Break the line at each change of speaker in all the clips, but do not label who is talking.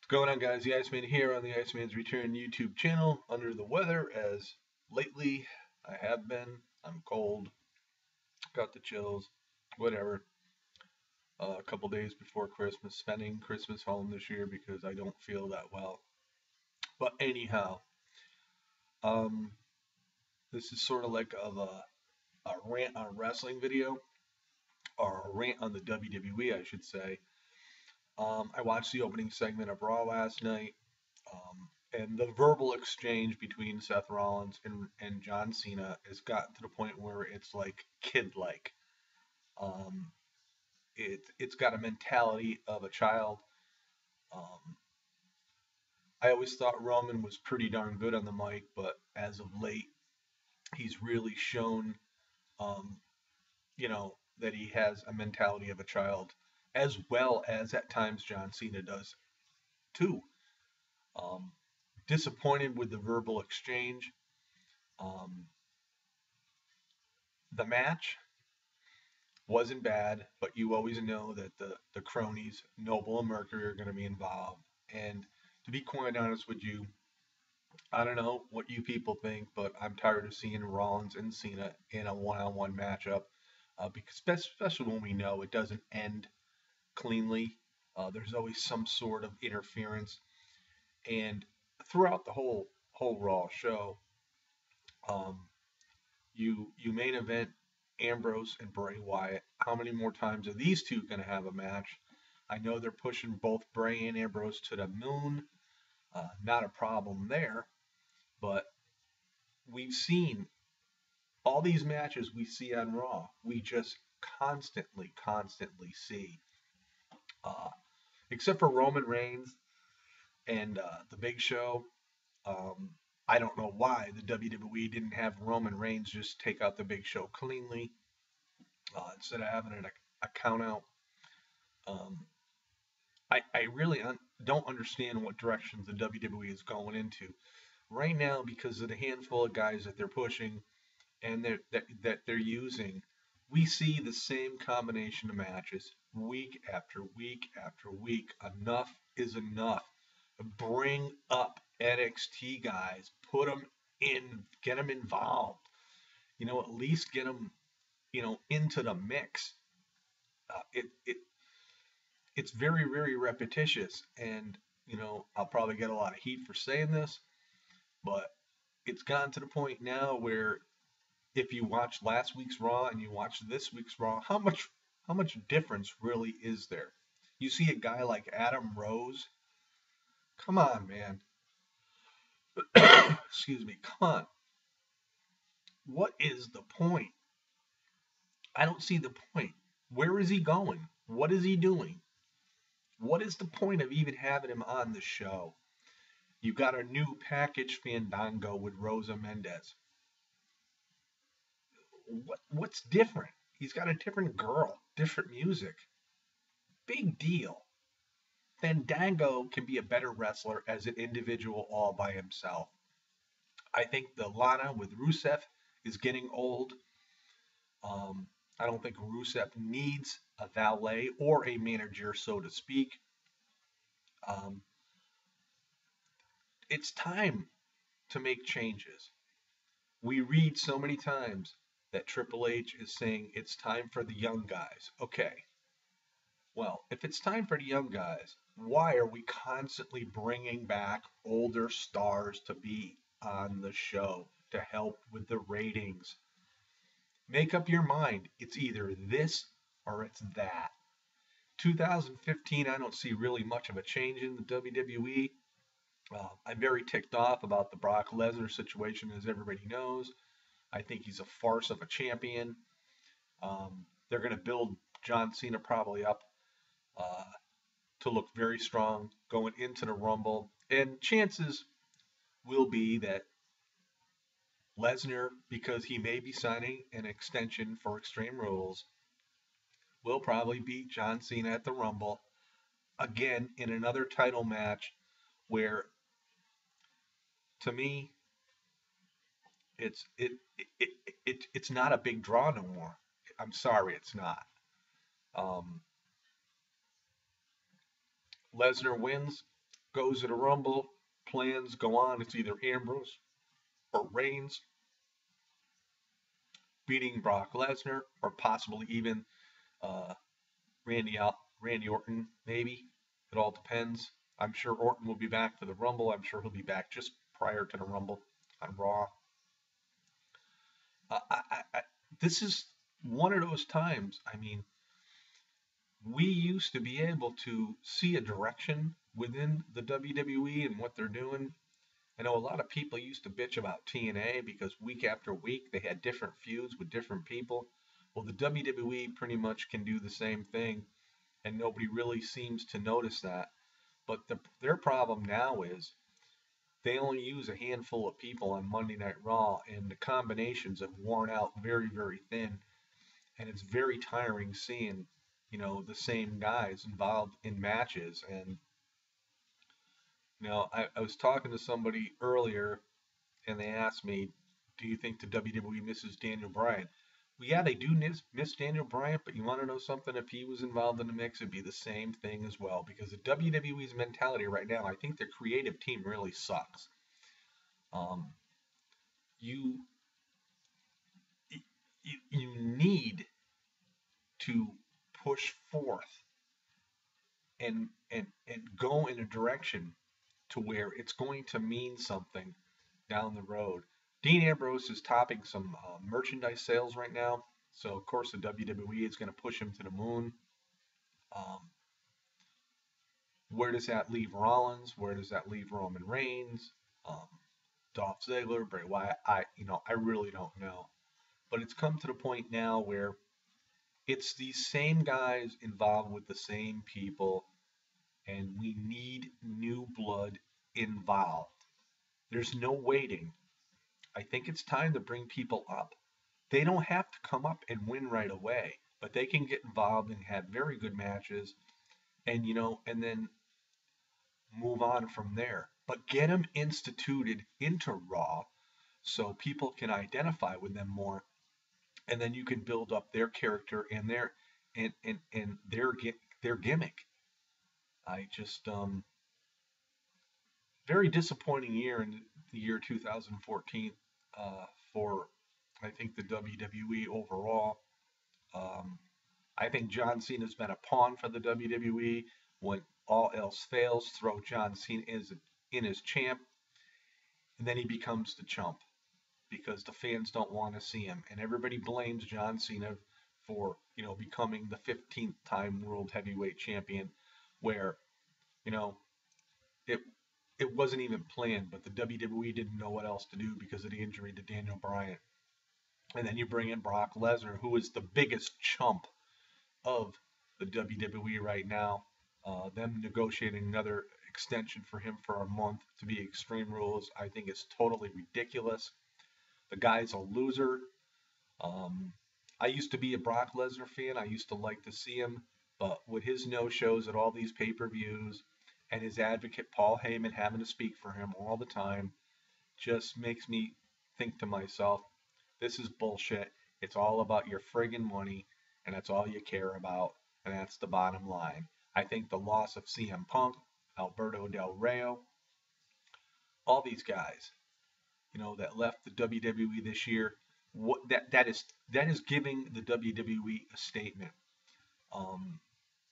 What's going on, guys? The Iceman here on the Iceman's Return YouTube channel. Under the weather, as lately I have been. I'm cold, got the chills, whatever. A couple days before Christmas, spending Christmas home this year because I don't feel that well. But anyhow, um, this is sort of like a rant on wrestling video, or a rant on the WWE, I should say. I watched the opening segment of Raw last night. And the verbal exchange between Seth Rollins and John Cena has gotten to the point where it's like kid-like. Um, it's got a mentality of a child. Um, I always thought Roman was pretty darn good on the mic, but as of late, he's really shown, um, that he has a mentality of a child, as well as at times John Cena does too. Um, Disappointed with the verbal exchange. Um, the match wasn't bad, but you always know that the cronies, Noble and Mercury, are going to be involved. And to be quite honest with you, I don't know what you people think, but I'm tired of seeing Rollins and Cena in a one-on-one matchup, because especially when we know it doesn't end cleanly. There's always some sort of interference, and throughout the whole Raw show, um, you main event Ambrose and Bray Wyatt. How many more times are these two going to have a match? I know they're pushing both Bray and Ambrose to the moon. Not a problem there. But we've seen all these matches we see on Raw. We just constantly see. Uh, Except for Roman Reigns and the Big Show. Um, I don't know why the WWE didn't have Roman Reigns just take out the Big Show cleanly, instead of having a count out. Um, I really don't understand what directions the WWE is going into right now because of the handful of guys that they're pushing and that they're using. We see the same combination of matches week after week after week. Enough is enough. Bring up NXT guys, put them in, get them involved. At least get them, into the mix. It's very repetitious, and I'll probably get a lot of heat for saying this, but it's gotten to the point now where if you watch last week's Raw and you watch this week's Raw, how much difference really is there? You see a guy like Adam Rose. Come on, man. Excuse me. Come on. What is the point? I don't see the point. Where is he going? What is he doing? What is the point of even having him on the show? You got a new package Fandango with Rosa Mendez. What's different? He's got a different girl, different music. Big deal. Fandango can be a better wrestler as an individual all by himself. I think the Lana with Rusev is getting old. Um, I don't think Rusev needs a valet or a manager, so to speak. Um, it's time to make changes. We read so many times that Triple H is saying it's time for the young guys. Okay, well, if it's time for the young guys, why are we constantly bringing back older stars to be on the show to help with the ratings? Make up your mind. It's either this or it's that. 2015, I don't see really much of a change in the WWE. I'm very ticked off about the Brock Lesnar situation, as everybody knows. I think he's a farce of a champion. They're going to build John Cena probably up uh, to look very strong going into the Rumble. And chances will be that Lesnar, because he may be signing an extension for Extreme Rules, will probably beat John Cena at the Rumble again in another title match where, to me, it's it's not a big draw no more. I'm sorry, it's not. Um, Lesnar wins. goes to the Rumble, plans go on. It's either Ambrose or Reigns beating Brock Lesnar, or possibly even uh, Randy Orton, maybe. It all depends. I'm sure Orton will be back for the Rumble. I'm sure he'll be back just prior to the Rumble on Raw. Uh, I, I, this is one of those times. I mean, we used to be able to see a direction within the WWE and what they're doing. I know a lot of people used to bitch about TNA because week after week they had different feuds with different people. Well, the WWE pretty much can do the same thing, and nobody really seems to notice that. But their problem now is they only use a handful of people on Monday Night Raw, and the combinations have worn out very, very thin, and it's very tiring seeing, the same guys involved in matches. And I was talking to somebody earlier, and they asked me, "Do you think the WWE misses Daniel Bryan?" Well, yeah, they do miss Daniel Bryan, but you want to know something? If he was involved in the mix, it'd be the same thing as well. Because the WWE's mentality right now, I think their creative team really sucks. Um, you, you need to push forth and go in a direction to where it's going to mean something down the road. Dean Ambrose is topping some merchandise sales right now, so of course the WWE is going to push him to the moon. Um, where does that leave Rollins? Where does that leave Roman Reigns? Um, Dolph Ziggler, Bray Wyatt? I really don't know. But it's come to the point now where it's these same guys involved with the same people, and we need new blood involved. There's no waiting. I think it's time to bring people up. They don't have to come up and win right away, but they can get involved and have very good matches, and then move on from there. But get them instituted into Raw so people can identify with them more, and then you can build up their character and their gimmick. I just very disappointing year in the year 2014 for I think the WWE overall. Um, I think John Cena's been a pawn for the WWE. When all else fails, throw John Cena in as champ, and then he becomes the chump because the fans don't want to see him, and everybody blames John Cena for becoming the 15th time world heavyweight champion, where you know it it wasn't even planned, but the WWE didn't know what else to do because of the injury to Daniel Bryan. And then you bring in Brock Lesnar, who is the biggest chump of the WWE right now. Them negotiating another extension for him for a month to be Extreme Rules, I think is totally ridiculous. The guy's a loser. Um, I used to be a Brock Lesnar fan. I used to like to see him, but with his no-shows at all these pay-per-views and his advocate Paul Heyman having to speak for him all the time, just makes me think to myself, this is bullshit. It's all about your friggin' money, and that's all you care about, and that's the bottom line. I think the loss of CM Punk, Alberto Del Rio, all these guys, that left the WWE this year, that is giving the WWE a statement, um,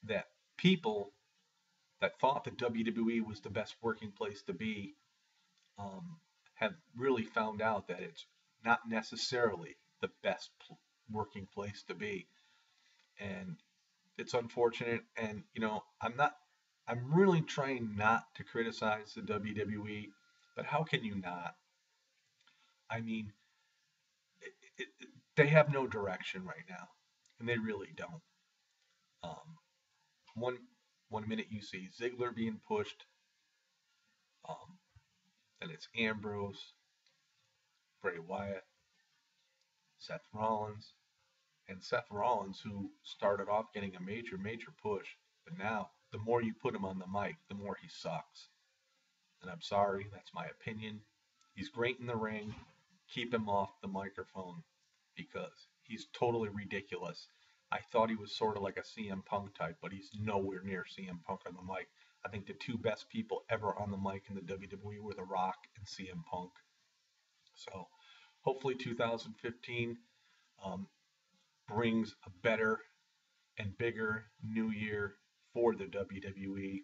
that people that thought the WWE was the best working place to be um, have really found out that it's not necessarily the best working place to be, and it's unfortunate. And I'm really trying not to criticize the WWE, but how can you not? I mean, they have no direction right now, and they really don't. Um, one one minute you see Ziggler being pushed, um, and it's Ambrose, Bray Wyatt, Seth Rollins, and Seth Rollins, who started off getting a major, major push, but now the more you put him on the mic, the more he sucks. And I'm sorry, that's my opinion. He's great in the ring. Keep him off the microphone because he's totally ridiculous. I thought he was sort of like a CM Punk type, but he's nowhere near CM Punk on the mic. I think the two best people ever on the mic in the WWE were The Rock and CM Punk. So hopefully 2015 um, brings a better and bigger new year for the WWE.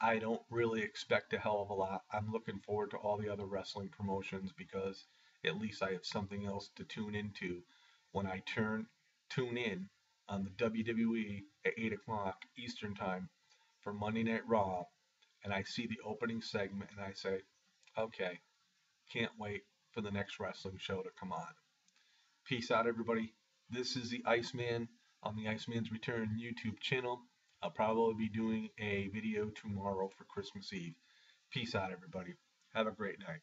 I don't really expect a hell of a lot. I'm looking forward to all the other wrestling promotions because at least I have something else to tune into when I tune in on the WWE at 8 o'clock Eastern time for Monday Night Raw, and I see the opening segment and I say, okay, can't wait for the next wrestling show to come on. Peace out, everybody. This is the Iceman on the Iceman's Return YouTube channel. I'll probably be doing a video tomorrow for Christmas Eve. Peace out, everybody. Have a great night.